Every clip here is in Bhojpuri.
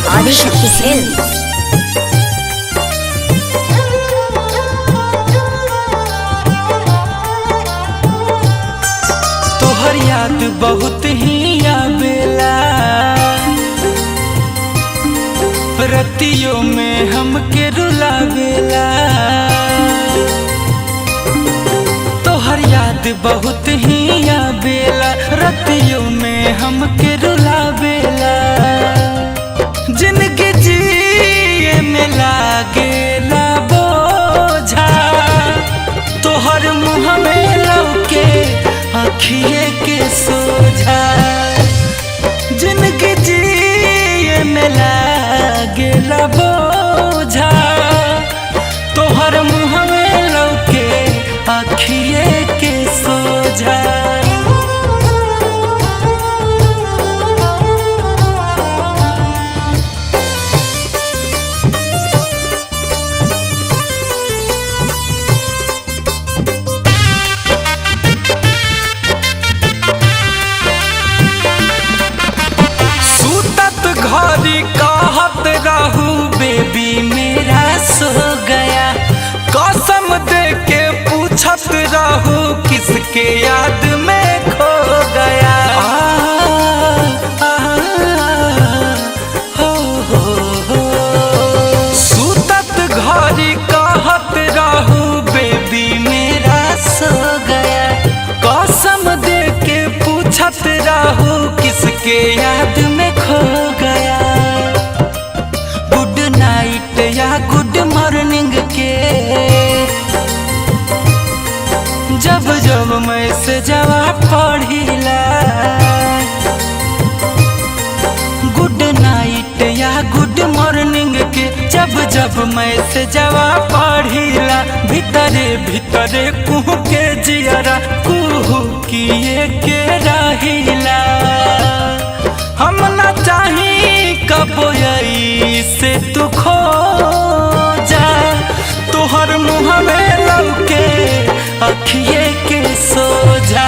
आदिशक्ति फिल्म्स। तोहर याद बहुत ही आवेला, रतियों में हमके रुलावेला। तोहर याद बहुत ही आवेला, रतियों में हमके रुलावेला। जिंदगी जिए में लागेला बोझा, तोहर मुँह में लौके आँखिए के सोझा। जिंदगी जिए में लागेला बोझा, तोहर मुँह में लौके आँखिए के सोझा। घड़ी कहत रहू बेबी मेरा सो गया, कसम दे के पूछत रहू किसके याद में खो गया। सुतत घड़ी कहत रहू बेबी मेरा सो गया, कसम दे के पूछत रहू किसके याद में खो गया। गुड नाइट या गुड मॉर्निंग के जब जब मैसेजवा पढ़िला, गुड नाइट या गुड मॉर्निंग के जब जब मैसेजवा पढ़िला। भीतरे भीतरे कुहू के जियरा कुहू किए के रहिला। हम ना चाही कब से तू खो जा, तोहर मुँह में लौके अखिए के सोझा।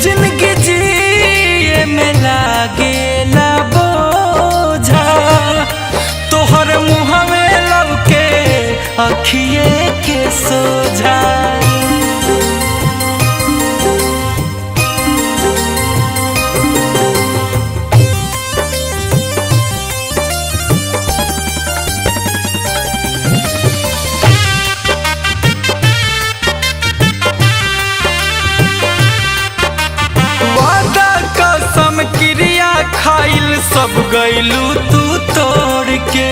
जिंदगी जिए में लागेला बोझा, तोहर मुँह में लौके अखिए के सोझा। क्रिया खाइल सब गइलू तू तोड़ के,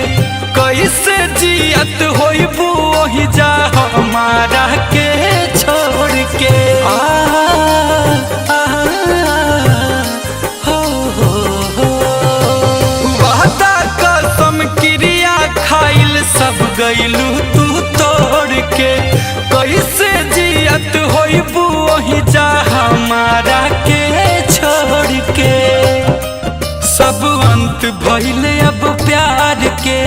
कैसे जियत होइबू ओहि जा हमारा के छोड़ के। वादा कसम क्रिया खाइल सब गइलू तू तोड़ के, कैसे जियत होइबू ओहि जा हमारा के छोड़ के। सब अंत भइले अब प्यार के,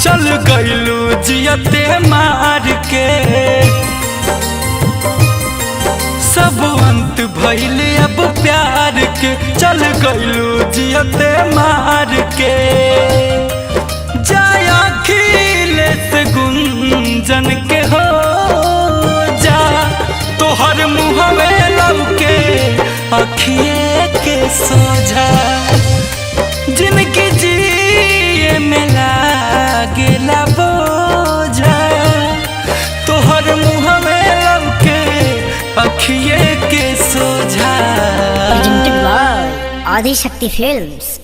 चल गइलू जियते मार के। सब अंत भइले अब प्यार के, चल गइलू जियते मार के। जाय अखिलेश गुंजन के हो जा, तोहर मुँह में लौके अखिए के सोझा। जिंदगी जिए में लागेला बोझा, तोहर मुँह में लौके अखिए के सोझा। आदिशक्ति फिल्म्स।